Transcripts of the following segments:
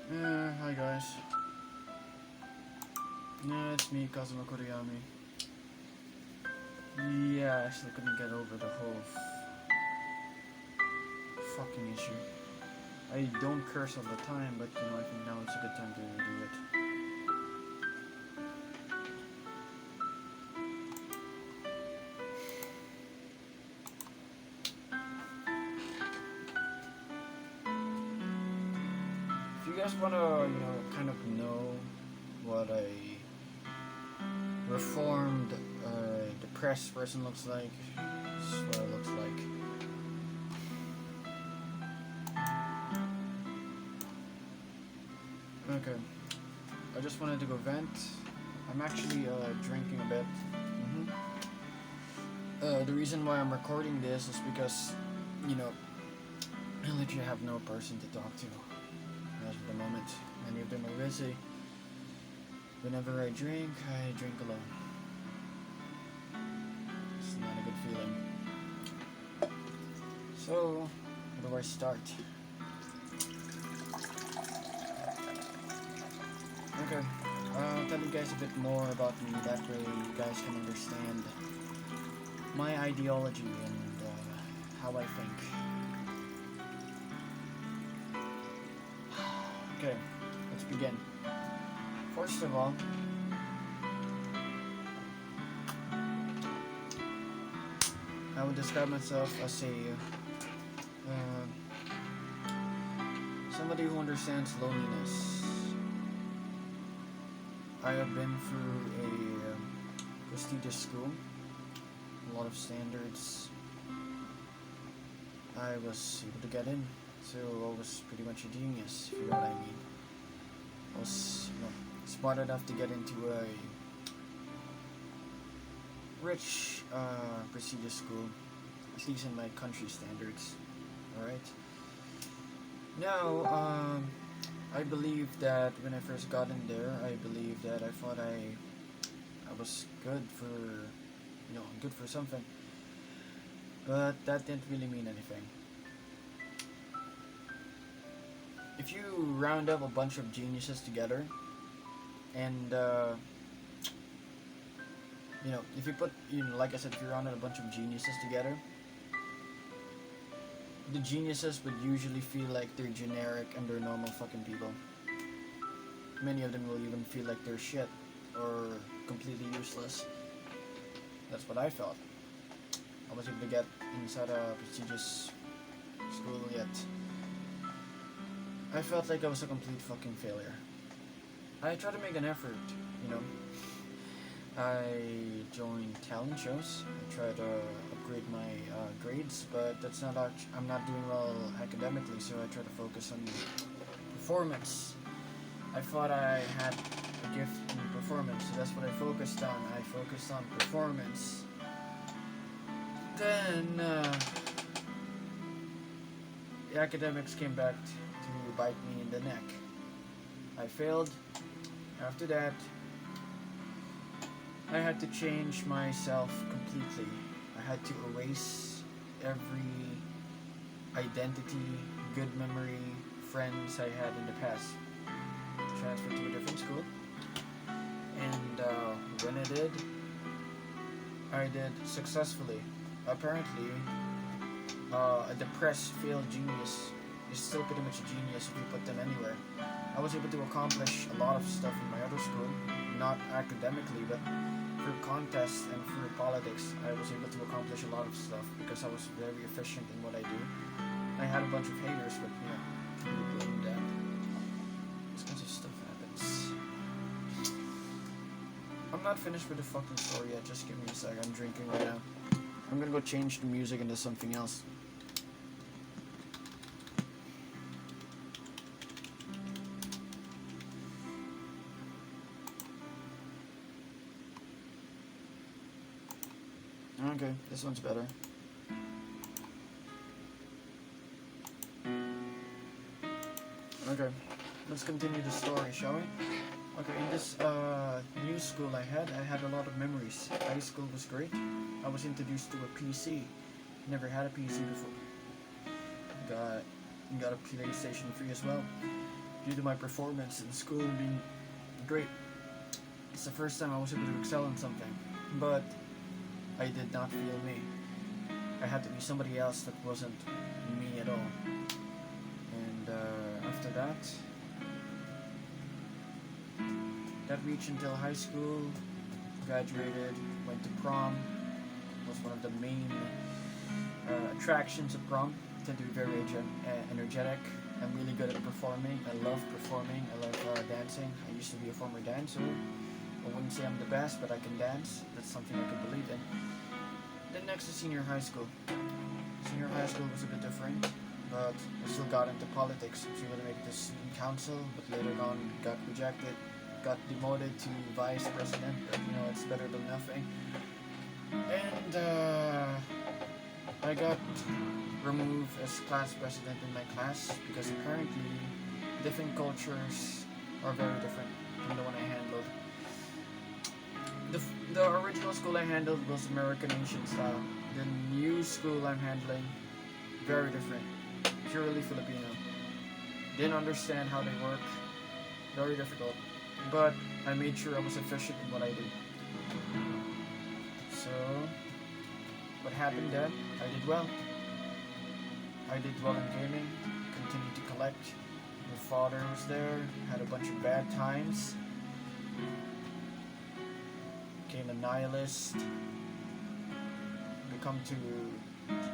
Hi guys. It's me, Kazuma Koriyami. Yeah, I still couldn't get over the whole fucking issue. I don't curse all the time, but I think now it's a good time to do it. If you guys wanna, kind of know what a reformed, depressed person looks like, this is what it looks like. Okay, I just wanted to go vent. I'm actually drinking a bit. The reason why I'm recording this is because, I literally have no person to talk to as of the moment. Many of them are busy. Whenever I drink alone. It's not a good feeling. So, where do I start? Okay, I'll tell you guys a bit more about me. That way you guys can understand my ideology and how I think. Okay, let's begin. First of all, I would describe myself as somebody who understands loneliness. I have been through a prestigious school, a lot of standards. I was able to get in, so I was pretty much a genius, if you know what I mean. I was, smart enough to get into a rich, prestigious school, at least in my country standards. Alright? Now, I believe that when I first got in there, I believe that I thought I was good for, good for something. But that didn't really mean anything. If you round up a bunch of geniuses together, and if you put, like I said, if you round up a bunch of geniuses together, the geniuses would usually feel like they're generic and they're normal fucking people. Many of them will even feel like they're shit or completely useless. That's what I felt. I was able to get inside a prestigious school, yet I felt like I was a complete fucking failure. I tried to make an effort, I joined talent shows. I tried to upgrade my grades, but that's not. I'm not doing well academically, so I try to focus on performance. I thought I had a gift in performance, so that's what I focused on. I focused on performance. Then the academics came back to bite me in the neck. I failed. After that, I had to change myself completely. I had to erase every identity, good memory, friends I had in the past. Transferred to a different school. And when I did successfully. Apparently, a depressed, failed genius is still pretty much a genius if you put them anywhere. I was able to accomplish a lot of stuff in my other school, not academically, but through contests and through politics. I was able to accomplish a lot of stuff because I was very efficient in what I do. I had a bunch of haters, but who blame them? This kinds of stuff happens. I'm not finished with the fucking story yet. Just give me a sec. I'm drinking right now. I'm gonna go change the music into something else. Okay, this one's better. Okay, let's continue the story, shall we? Okay, in this new school I had a lot of memories. High school was great. I was introduced to a PC. Never had a PC before. Got a PlayStation 3 as well. due to my performance in school being great. It's the first time I was able to excel in something, but I did not feel me. I had to be somebody else that wasn't me at all. And after that reached until high school, graduated, went to prom, was one of the main attractions of prom. Tend to be very energetic. I'm really good at performing. I love performing. I love dancing. I used to be a former dancer. I wouldn't say I'm the best, but I can dance. That's something I can believe in. Then next is senior high school. Senior high school was a bit different, but I still got into politics. I was able to make it to student council, but later on got rejected. Got demoted to vice president, but it's better than nothing. And I got removed as class president in my class because apparently different cultures are very different from the one I handled. The original school I handled was American Asian style. The new school I'm handling, very different, purely Filipino. Didn't understand how they work, very difficult. But I made sure I was efficient in what I do. So, what happened then? I did well. I did well in gaming, continued to collect. My father was there, had a bunch of bad times. Became a nihilist.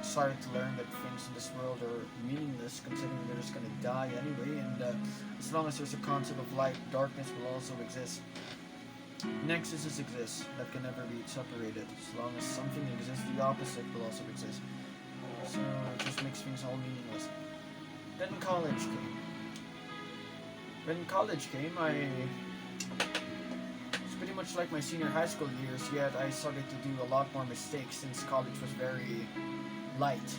Started to learn that things in this world are meaningless, considering they're just gonna die anyway, and as long as there's a concept of light, darkness will also exist. Nexuses exist that can never be separated. As long as something exists, the opposite will also exist. So it just makes things all meaningless. Then college came. When college came, it's pretty much like my senior high school years, yet I started to do a lot more mistakes since college was very light.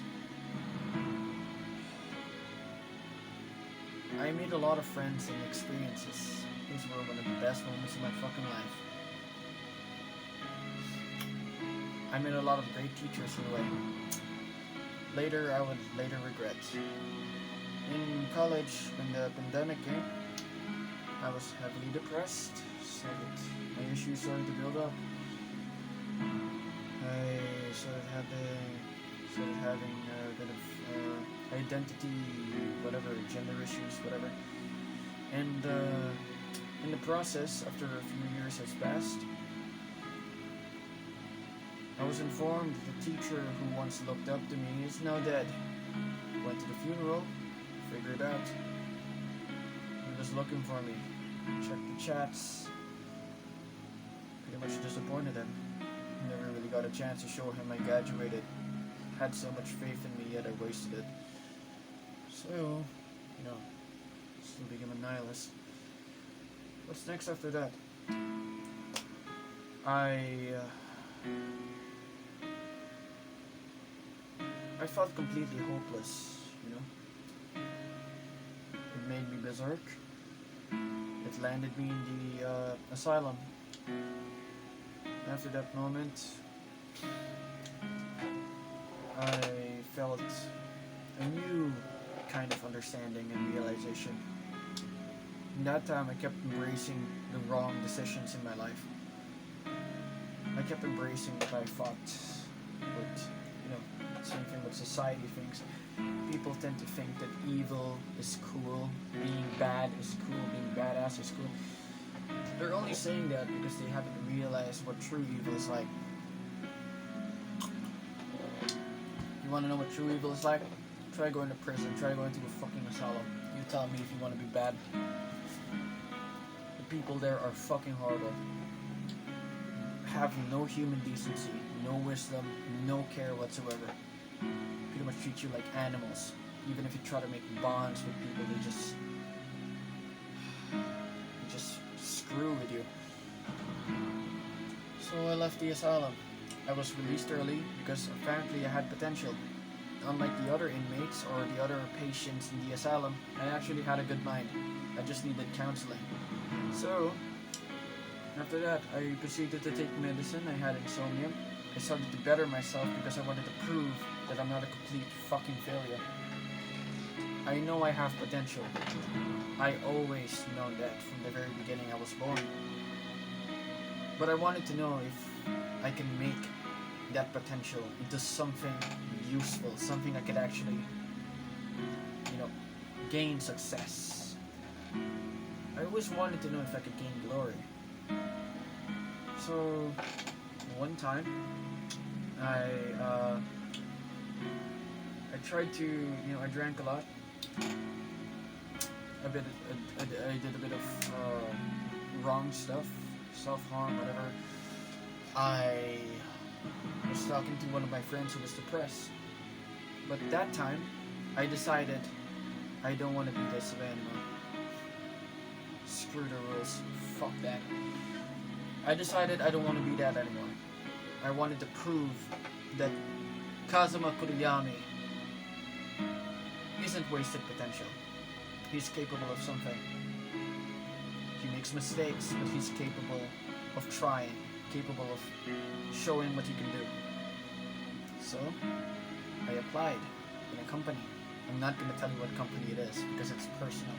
I made a lot of friends and experiences. These were one of the best moments of my fucking life. I made a lot of great teachers in a way. Later, I would regret. In college, when the pandemic came, I was heavily depressed. My issues started to build up. I started having a bit of identity, whatever, gender issues, whatever. And in the process, after a few years has passed, I was informed that the teacher who once looked up to me is now dead. Went to the funeral, figured out he was looking for me. Checked the chats. Pretty much disappointed him. Never really got a chance to show him I graduated. Had so much faith in me, yet I wasted it. So, still became a nihilist. What's next after that? I felt completely hopeless, It made me berserk. It landed me in the asylum. After that moment, I felt a new kind of understanding and realization. In that time, I kept embracing the wrong decisions in my life. I kept embracing what I thought would, same thing what society thinks. People tend to think that evil is cool, being bad is cool, being badass is cool. They're only saying that because they haven't realized what true evil is like. You want to know what true evil is like? Try going to prison, try going to a fucking asylum. You tell me if you want to be bad. The people there are fucking horrible. Have no human decency, no wisdom, no care whatsoever. Pretty much treat you like animals. Even if you try to make bonds with people, they just screw with you. So I left the asylum. I was released early because apparently I had potential. Unlike the other inmates or the other patients in the asylum, I actually had a good mind. I just needed counseling. So, after that, I proceeded to take medicine. I had insomnia. I started to better myself because I wanted to prove that I'm not a complete fucking failure. I know I have potential. I always known that from the very beginning I was born. But I wanted to know if I can make that potential into something useful, something I could actually, you know, gain success. I always wanted to know if I could gain glory. So, one time, I uh, I tried to, I drank a lot. I did a bit of wrong stuff, self harm, whatever. I was talking to one of my friends who was depressed, but that time, I decided I don't want to be this way anymore. Screw the rules. Fuck that. I decided I don't want to be that anymore. I wanted to prove that Kazuma Kuriyami isn't wasted potential. He's capable of something. He makes mistakes, but he's capable of trying, capable of showing what he can do. So, I applied in a company. I'm not going to tell you what company it is because it's personal.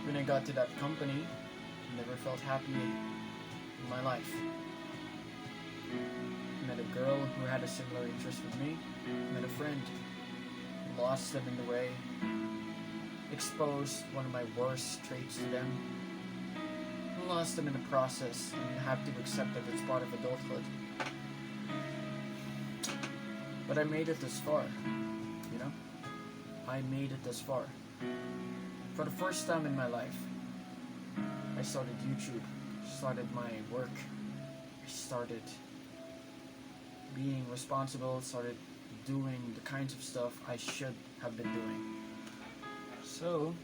When I got to that company, I never felt happy in my life. Met a girl who had a similar interest with me. Met a friend. Lost them in the way. Exposed one of my worst traits to them. Lost them in the process and have to accept that it's part of adulthood. But I made it this far, you know? I made it this far. For the first time in my life, I started YouTube, started my work, I started being responsible, started doing the kinds of stuff I should have been doing. So,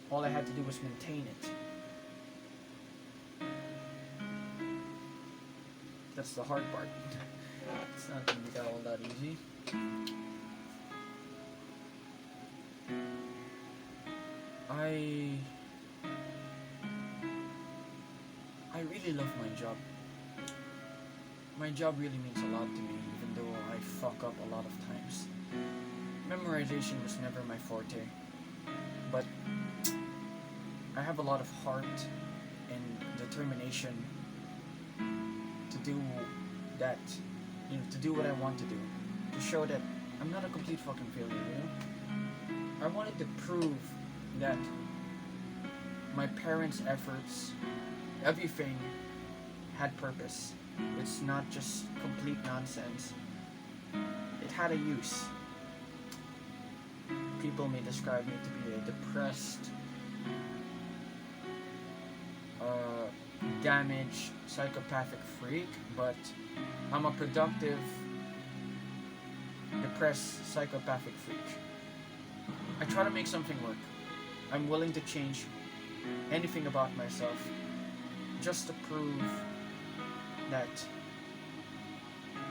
all I had to do was maintain it. That's the hard part. It's not going to be all that easy. I really love my job. My job really means a lot to me, even though I fuck up a lot of times. Memorization was never my forte, but I have a lot of heart and determination to do that, to do what I want to do, to show that I'm not a complete fucking failure, I wanted to prove that my parents' efforts, everything had purpose. It's not just complete nonsense. It had a use. People may describe me to be a depressed, damaged, psychopathic freak, but I'm a productive, depressed, psychopathic freak. I try to make something work. I'm willing to change anything about myself just to prove that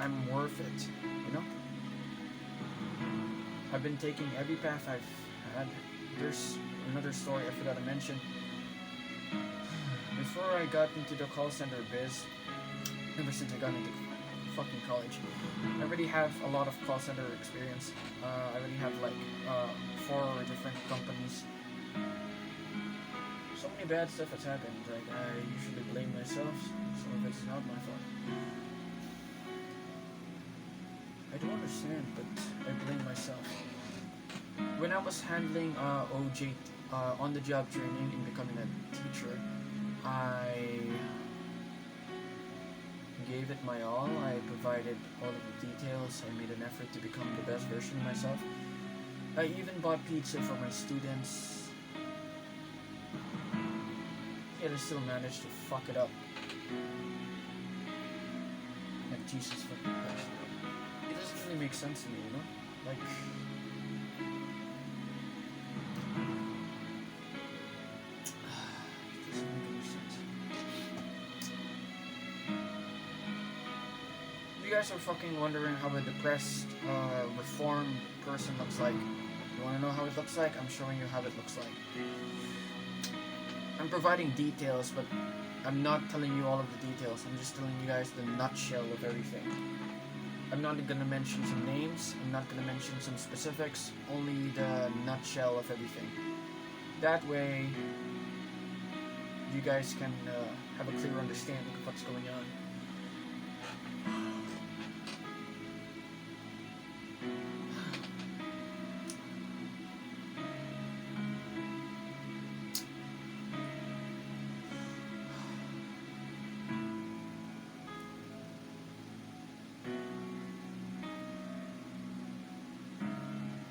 I'm worth it, I've been taking every path I've had. There's another story I forgot to mention. Before I got into the call center biz, ever since I got into fucking college, I already have a lot of call center experience. I already have 4 different companies. So many bad stuff has happened. I usually blame myself. Some of it's not my fault. I don't understand, but I blame myself. When I was handling OJ, on-the-job training in becoming a teacher, I gave it my all. I provided all of the details. I made an effort to become the best version of myself. I even bought pizza for my students. Yet I still managed to fuck it up. Like, Jesus fucking Christ. It doesn't really make sense to me, Like, it doesn't make any sense. You guys are fucking wondering how a depressed, reformed person looks like. You wanna know how it looks like? I'm showing you how it looks like. I'm providing details, but I'm not telling you all of the details. I'm just telling you guys the nutshell of everything. I'm not gonna mention some names, I'm not gonna mention some specifics, only the nutshell of everything. That way, you guys can have a clear understanding of what's going on.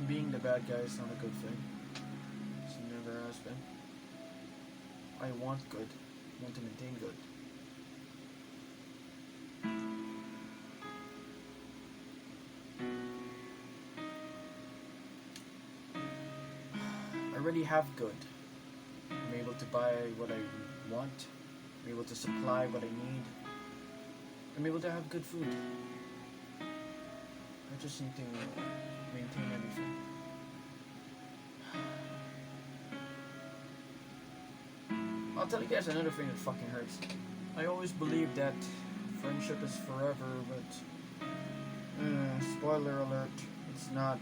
Being the bad guy is not a good thing. It never has been. I want good. I want to maintain good. I already have good. I'm able to buy what I want. I'm able to supply what I need. I'm able to have good food. I just need to maintain everything. I'll tell you guys another thing that fucking hurts. I always believed that friendship is forever, but spoiler alert, it's not.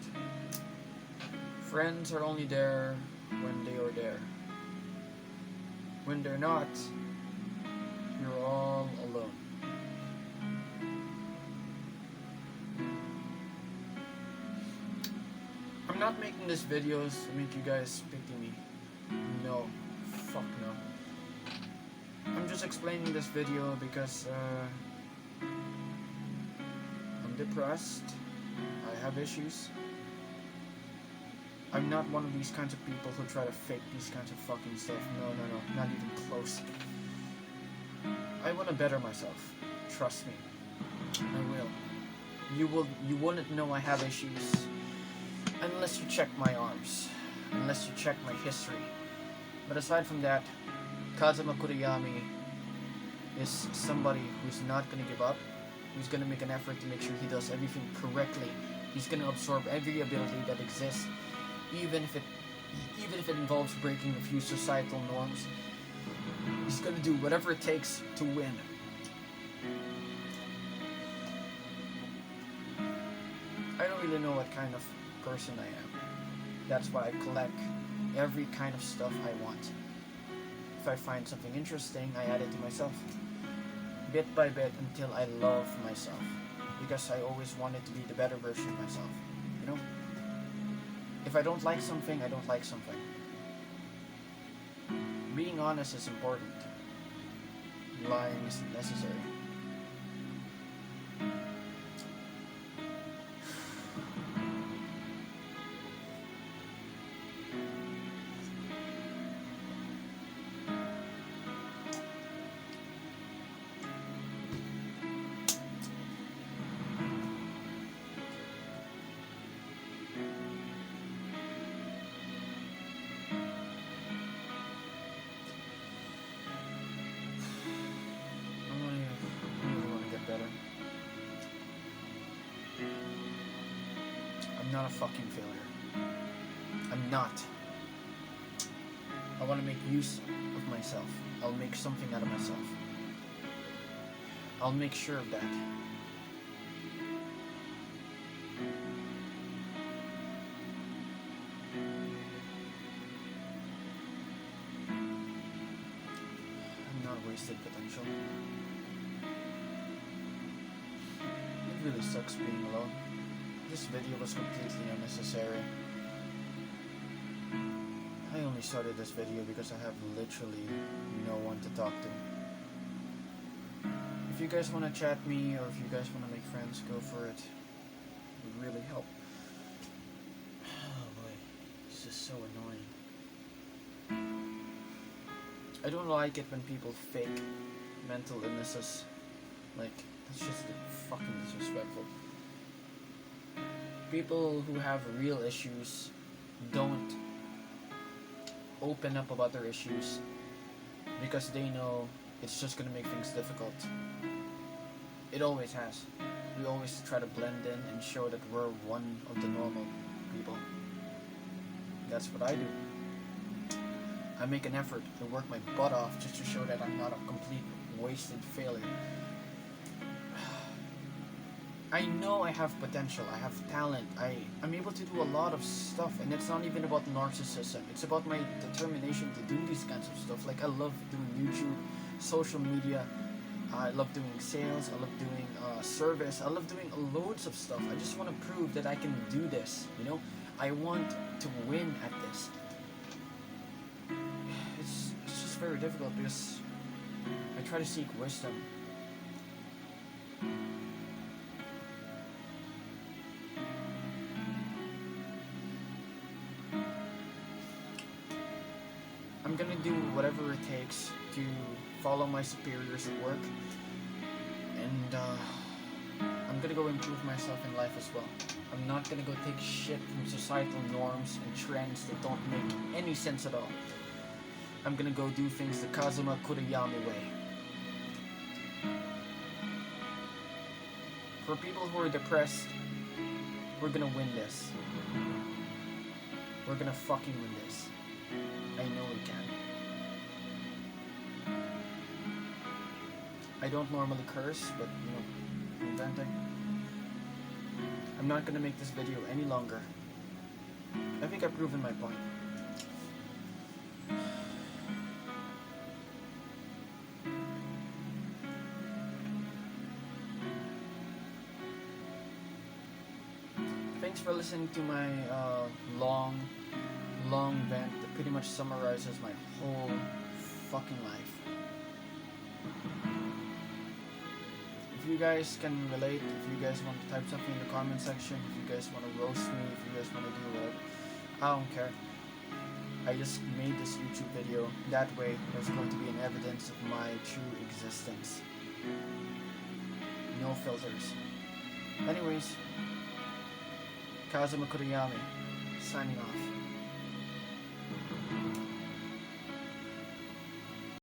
Friends are only there when they are there. When they're not, you're all alone. I'm not making these videos to make you guys pity me. No. Fuck no. I'm just explaining this video because I'm depressed. I have issues. I'm not one of these kinds of people who try to fake these kinds of fucking stuff. No, not even close. I want to better myself. Trust me. I will. You wouldn't know I have issues unless you check my arms, unless you check my history. But aside from that, Kazuma Kuriyami is somebody who's not going to give up, who's going to make an effort to make sure he does everything correctly. He's going to absorb every ability that exists, even if it involves breaking a few societal norms. He's going to do whatever it takes to win. I don't really know what kind of person I am. That's why I collect every kind of stuff I want. If I find something interesting, I add it to myself. Bit by bit until I love myself. Because I always wanted to be the better version of myself. You know? If I don't like something, I don't like something. Being honest is important. Lying isn't necessary. I'm not a fucking failure. I'm not. I want to make use of myself. I'll make something out of myself. I'll make sure of that. I'm not wasted potential. It really sucks being alone. This video was completely unnecessary. I only started this video because I have literally no one to talk to. If you guys want to chat me or if you guys want to make friends, go for it. It would really help. Oh boy, this is so annoying. I don't like it when people fake mental illnesses. Like, that's just fucking disrespectful. People who have real issues don't open up about their issues because they know it's just gonna make things difficult. It always has. We always try to blend in and show that we're one of the normal people. That's what I do. I make an effort to work my butt off just to show that I'm not a complete wasted failure. I know I have potential, I have talent, I'm able to do a lot of stuff, and it's not even about narcissism. It's about my determination to do these kinds of stuff. Like, I love doing YouTube, social media, I love doing sales, I love doing service, I love doing loads of stuff. I just want to prove that I can do this, you know? I want to win at this. It's just very difficult because I try to seek wisdom. I'm gonna do whatever it takes to follow my superiors at work, and I'm gonna go improve myself in life as well. I'm not gonna go take shit from societal norms and trends that don't make any sense at all. I'm gonna go do things the Kazuma Kuriyama way. For people who are depressed, we're gonna win this. We're gonna fucking win this. I know we can. I don't normally curse, but you know, I'm venting. I'm not gonna make this video any longer. I think I've proven my point. Thanks for listening to my long vent that pretty much summarizes my whole fucking life. If you guys can relate, if you guys want to type something in the comment section, if you guys want to roast me, if you guys want to do whatever, I don't care. I just made this YouTube video. That way, there's going to be an evidence of my true existence. No filters. Anyways, Kazuma Kuriyama, signing off.